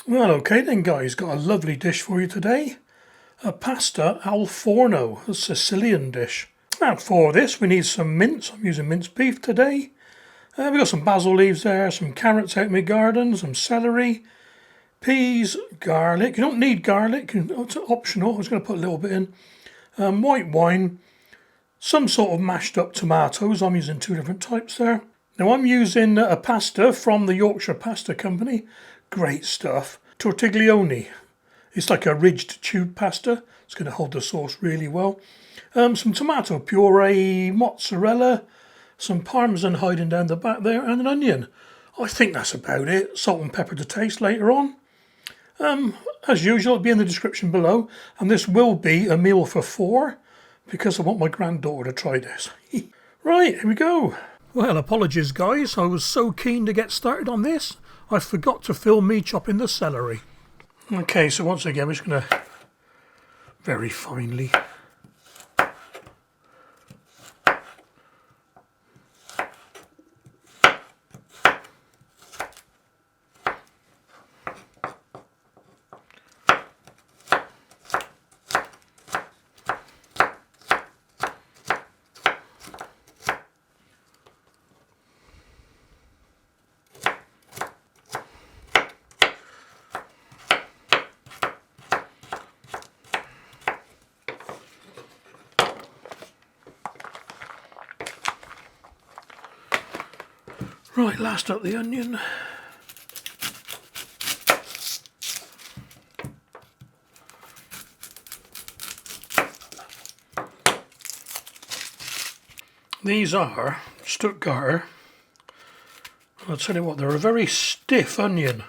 Well, okay then guys, got a lovely dish for you today. A pasta al forno, a Sicilian dish. Now for this we need some mince. I'm using minced beef today. We've got some basil leaves there, some carrots out in my garden, some celery, peas, garlic. You don't need garlic, it's optional. I was going to put a little bit in. White wine, some sort of mashed up tomatoes. I'm using two different types there. Now I'm using a pasta from the Yorkshire Pasta Company. Great stuff. Tortiglioni. It's like a ridged tube pasta. It's going to hold the sauce really well. Some tomato puree, mozzarella, some Parmesan hiding down the back there, and an onion. I think that's about it. Salt and pepper to taste later on. As usual, it'll be in the description below. And this will be a meal for four because I want my granddaughter to try this. Right, here we go. Well, apologies guys. I was so keen to get started on this, I forgot to film me chopping the celery. Okay, so once again, we're just going to very finely Right, last up the onion. These are Stuttgarter. I'll tell you what, they're a very stiff onion.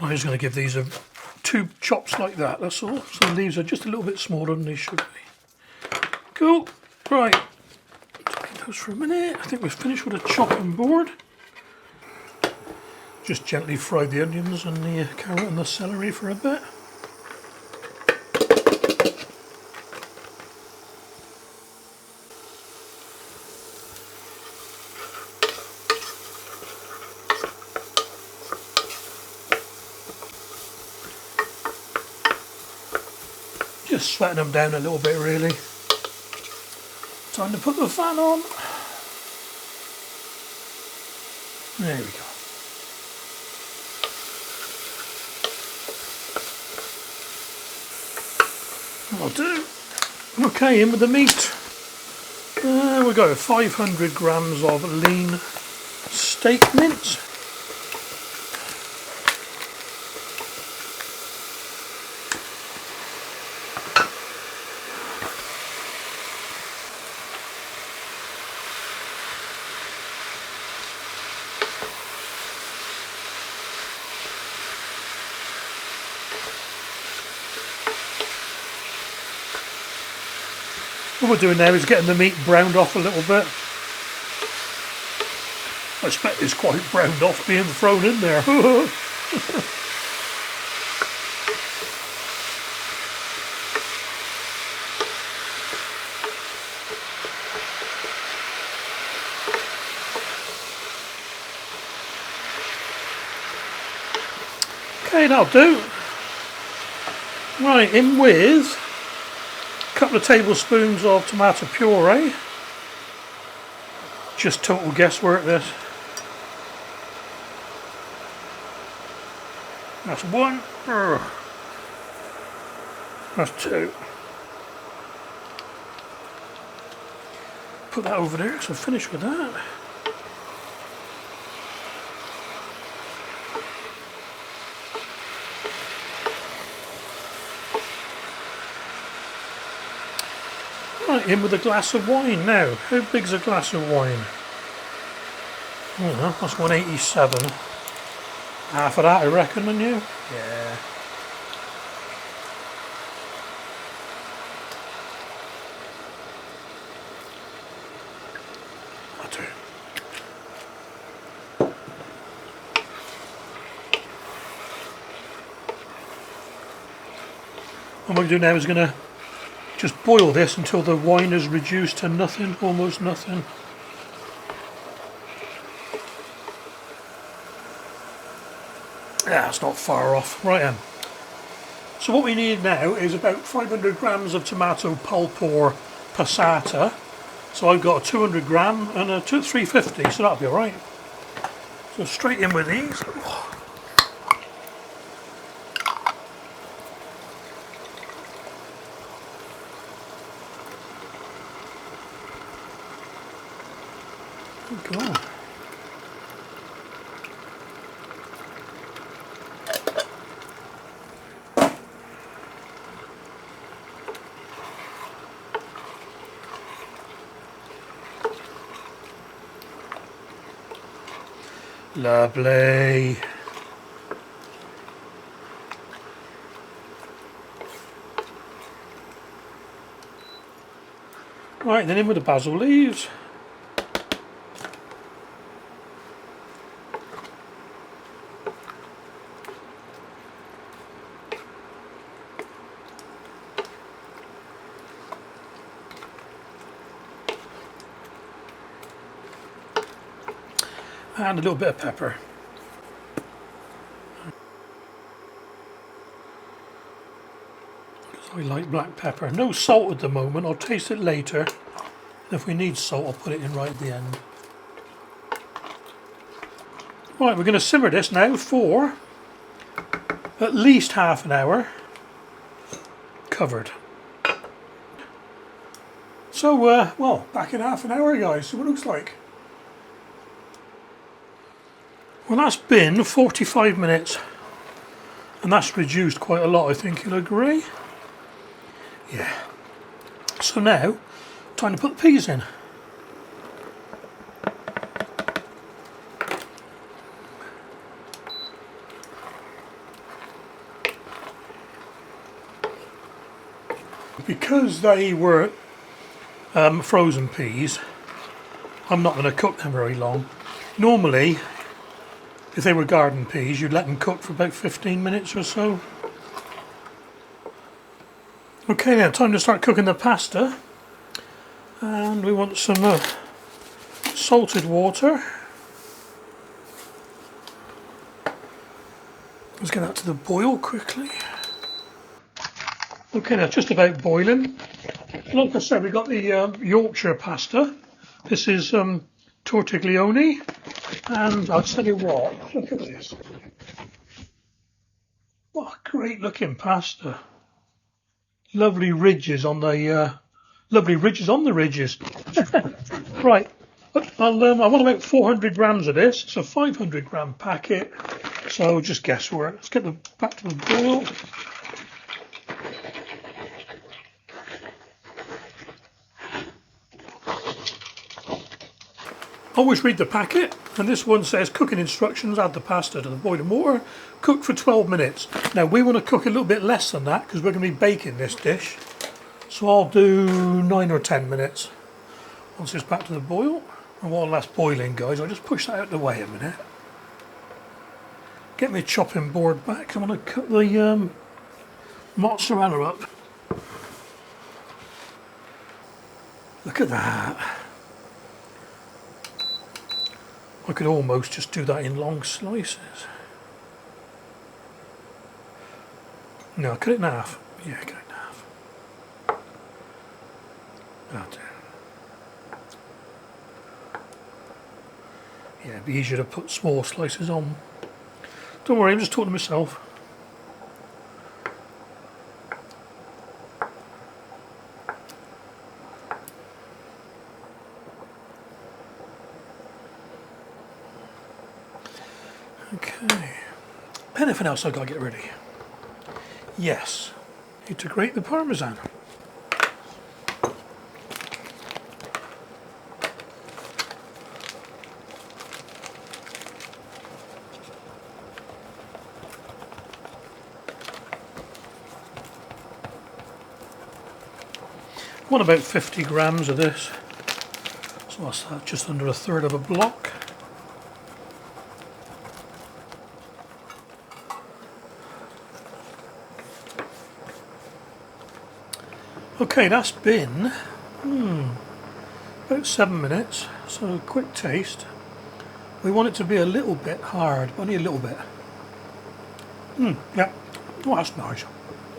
I'm just going to give these two chops like that, that's all. So the leaves are just a little bit smaller than they should be. Cool. Right. Leave those for a minute. I think we've finished with a chopping board. Just gently fry the onions and the carrot and the celery for a bit. Just sweating them down a little bit really. Time to put the fan on. There we go. That'll do. Okay, in with the meat. We've got 500 grams of lean steak mince. What we're doing now is getting the meat browned off a little bit. I expect it's quite browned off being thrown in there. Okay, that'll do. Right, in with couple of tablespoons of tomato puree. Just total guesswork this. That's one. That's two. Put that over there, so finish with that. Right, in with a glass of wine now. How big's a glass of wine? Oh, that's 187. Half of that, I reckon, on you? Yeah. That'll do. What I'm going to do now is going to just boil this until the wine is reduced to nothing, almost nothing. Yeah, it's not far off. Right then. So what we need now is about 500 grams of tomato pulp or passata. So I've got a 200 gram and a 350, so that'll be alright. So straight in with these. Go on. Lovely. Right, then in with the basil leaves. And a little bit of pepper. Because I like black pepper. No salt at the moment, I'll taste it later. And if we need salt, I'll put it in right at the end. Right, we're going to simmer this now for at least half an hour, covered. So, well, back in half an hour, guys, see what it looks like. Well, that's been 45 minutes, and that's reduced quite a lot, I think you'll agree. Yeah. So now, time to put the peas in. Because they were frozen peas, I'm not going to cook them very long. Normally, if they were garden peas, you'd let them cook for about 15 minutes or so. Okay, now time to start cooking the pasta. And we want some salted water. Let's get that to the boil quickly. Okay, now it's just about boiling. Like I said, we've got the Yorkshire pasta. This is Tortiglioni. And I'll tell you what, look at this. What a great looking pasta. Lovely ridges on the ridges. Right, I want about 400 grams of this. It's a 500 gram packet. So just guesswork. Let's get back to the boil. Always read the packet, and this one says cooking instructions, add the pasta to the boiling water, cook for 12 minutes. Now we want to cook a little bit less than that because we're going to be baking this dish. So I'll do 9 or 10 minutes. Once it's back to the boil, and while that's boiling, guys, I'll just push that out of the way a minute. Get my chopping board back, I want to cut the mozzarella up. Look at that. I could almost just do that in long slices. No, cut it in half. Yeah, cut it in half. That'll do. Yeah, it'd be easier to put small slices on. Don't worry, I'm just talking to myself. Okay. Anything else I've got to get ready? Yes. Need to grate the Parmesan. Want about 50 grams of this. So what's that? Just under a third of a block. Okay, that's been about 7 minutes, so quick taste. We want it to be a little bit hard, only a little bit. Yeah, oh, that's nice.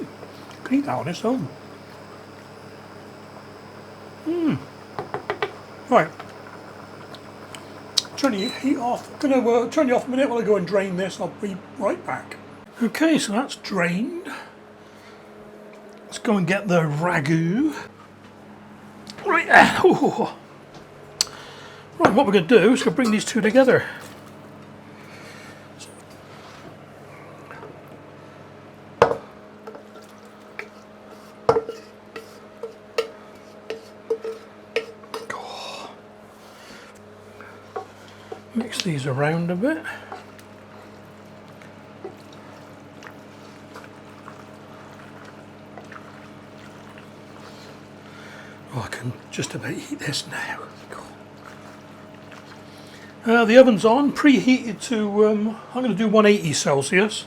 You can eat that on its own. Right, turn the heat off. I'm going to turn you off a minute while I go and drain this. I'll be right back. Okay, so that's drained. Let's go and get the ragu. Right, oh. Right, what we're going to do is bring these two together. Mix these around a bit. Oh, I can just about eat this now. The oven's on, preheated to, I'm going to do 180 Celsius.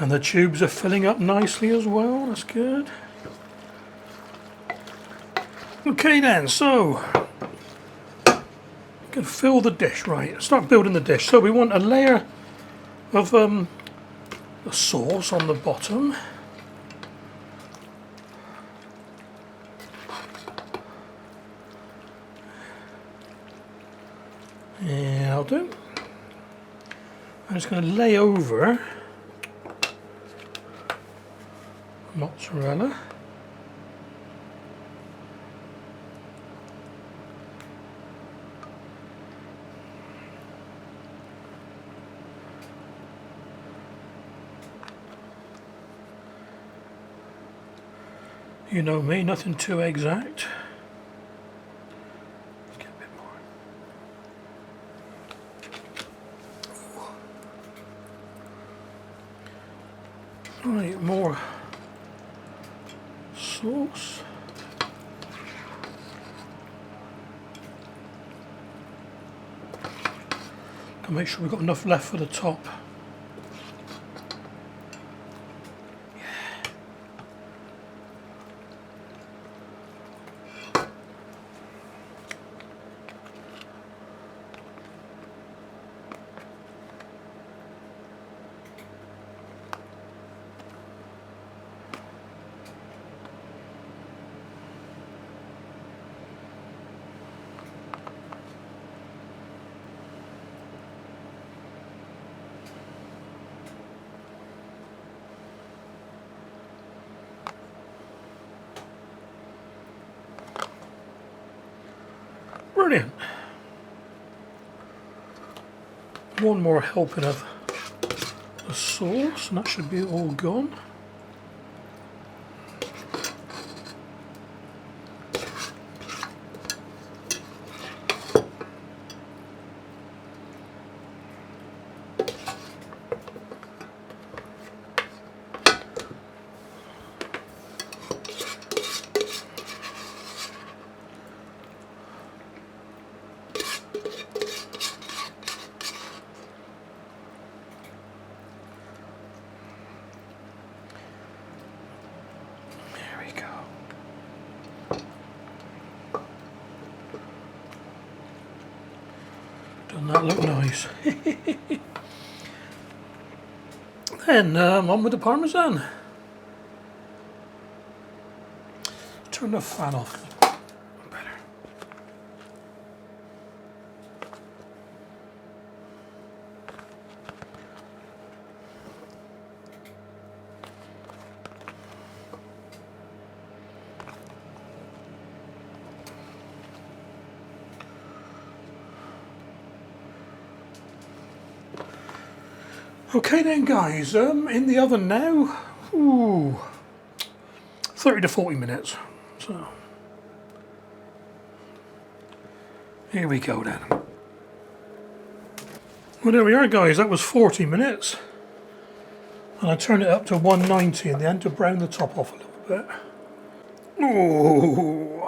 And the tubes are filling up nicely as well, that's good. Okay then, so, going to fill the dish, right, start building the dish. So we want a layer of the sauce on the bottom. Yeah, I'll do. I'm just going to lay over mozzarella. You know me, nothing too exact. Let's get a bit more. Right, more sauce. Gotta make sure we've got enough left for the top. Brilliant. One more helping of the sauce and that should be all gone. Doesn't that look nice? Then on with the Parmesan. Turn the fan off. Better. Okay then guys, in the oven now, 30 to 40 minutes, so here we go then. Well there we are guys, that was 40 minutes. And I turn it up to 190 in the end to brown the top off a little bit. Ooh,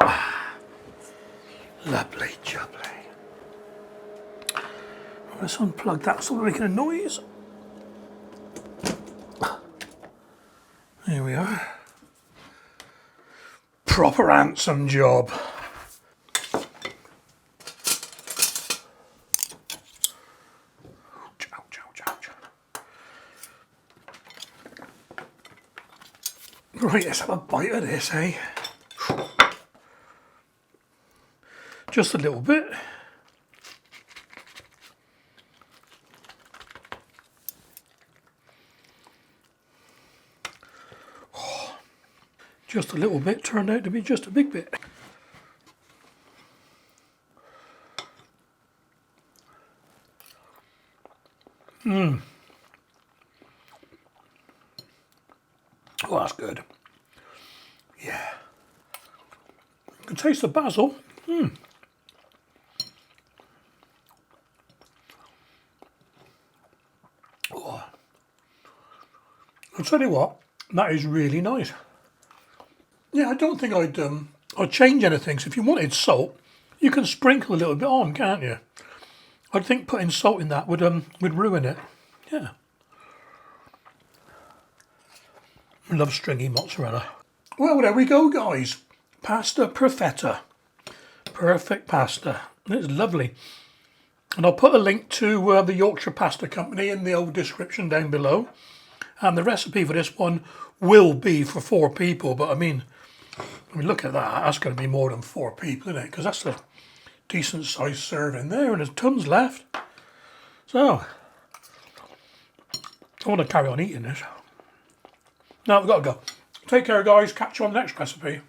lovely jubbly. Let's unplug that so we're making a noise. Here we are. Proper handsome job. Ouch, ouch, ouch. Right, let's have a bite of this, eh? Just a little bit. Oh, just a little bit turned out to be just a big bit. Oh, that's good. Yeah. You can taste the basil. Oh. I'll tell you what, that is really nice. Yeah, I don't think I'd change anything. So if you wanted salt, you can sprinkle a little bit on, can't you? I think putting salt in that would ruin it. Yeah. I love stringy mozzarella. Well, there we go, guys. Pasta perfetta. Perfect pasta. It's lovely. And I'll put a link to the Yorkshire Pasta Company in the old description down below. And the recipe for this one will be for 4 people. But I mean, look at that. That's going to be more than 4 people, isn't it? Because that's a decent sized serving there. And there's tons left. So, I want to carry on eating this. Now, we've got to go. Take care, guys. Catch you on the next recipe.